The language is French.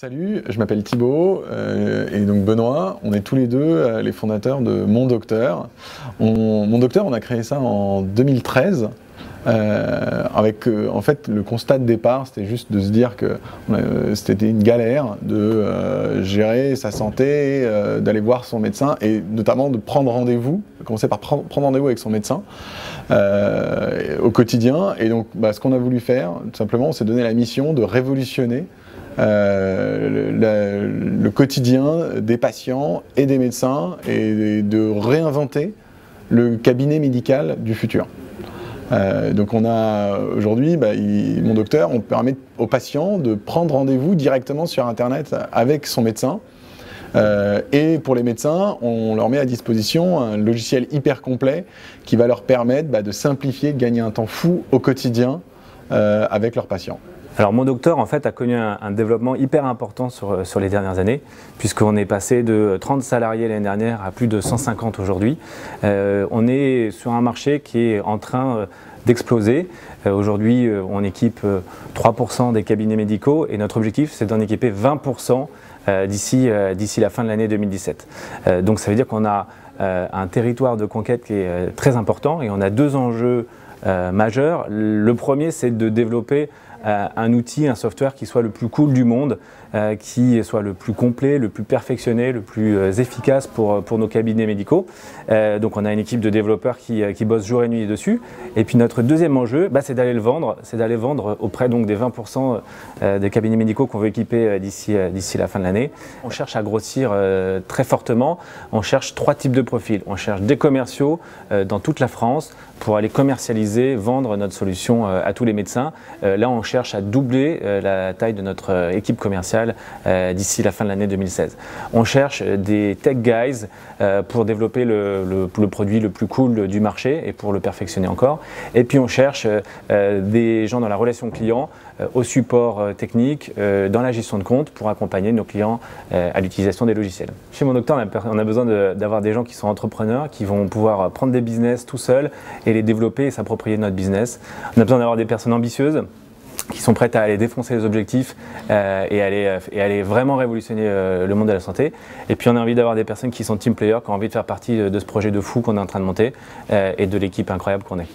Salut, je m'appelle Thibaut et donc Benoît. On est tous les deux les fondateurs de Mon Docteur. Mon Docteur, on a créé ça en 2013 avec en fait le constat de départ, c'était juste de se dire que c'était une galère de gérer sa santé, d'aller voir son médecin et notamment de prendre rendez-vous, commencer par prendre rendez-vous avec son médecin au quotidien. Et donc ce qu'on a voulu faire, tout simplement, on s'est donné la mission de révolutionner le quotidien des patients et des médecins et de réinventer le cabinet médical du futur. Donc on a aujourd'hui, Mon Docteur, on permet aux patients de prendre rendez-vous directement sur Internet avec son médecin. Et pour les médecins, on leur met à disposition un logiciel hyper complet qui va leur permettre de simplifier, de gagner un temps fou au quotidien avec leurs patients. Alors Mon Docteur en fait a connu un développement hyper important sur les dernières années, puisqu'on est passé de 30 salariés l'année dernière à plus de 150 aujourd'hui. On est sur un marché qui est en train d'exploser. Aujourd'hui on équipe 3% des cabinets médicaux et notre objectif c'est d'en équiper 20% d'ici la fin de l'année 2017. Donc ça veut dire qu'on a un territoire de conquête qui est très important et on a deux enjeux majeurs. Le premier c'est de développer un outil, un software qui soit le plus cool du monde, qui soit le plus complet, le plus perfectionné, le plus efficace pour nos cabinets médicaux. Donc on a une équipe de développeurs qui bosse jour et nuit dessus. Et puis notre deuxième enjeu, c'est d'aller le vendre, auprès donc des 20% des cabinets médicaux qu'on veut équiper d'ici la fin de l'année. On cherche à grossir très fortement, on cherche trois types de profils. On cherche des commerciaux dans toute la France pour aller commercialiser, vendre notre solution à tous les médecins. Là on cherche à doubler la taille de notre équipe commerciale d'ici la fin de l'année 2016. On cherche des tech guys pour développer le produit le plus cool du marché et pour le perfectionner encore. Et puis on cherche des gens dans la relation client, au support technique, dans la gestion de compte pour accompagner nos clients à l'utilisation des logiciels. Chez Mon Docteur, on a besoin d'avoir des gens qui sont entrepreneurs, qui vont pouvoir prendre des business tout seuls et les développer et s'approprier notre business. On a besoin d'avoir des personnes ambitieuses qui sont prêtes à aller défoncer les objectifs et aller vraiment révolutionner le monde de la santé. Et puis on a envie d'avoir des personnes qui sont team players, qui ont envie de faire partie de ce projet de fou qu'on est en train de monter et de l'équipe incroyable qu'on est.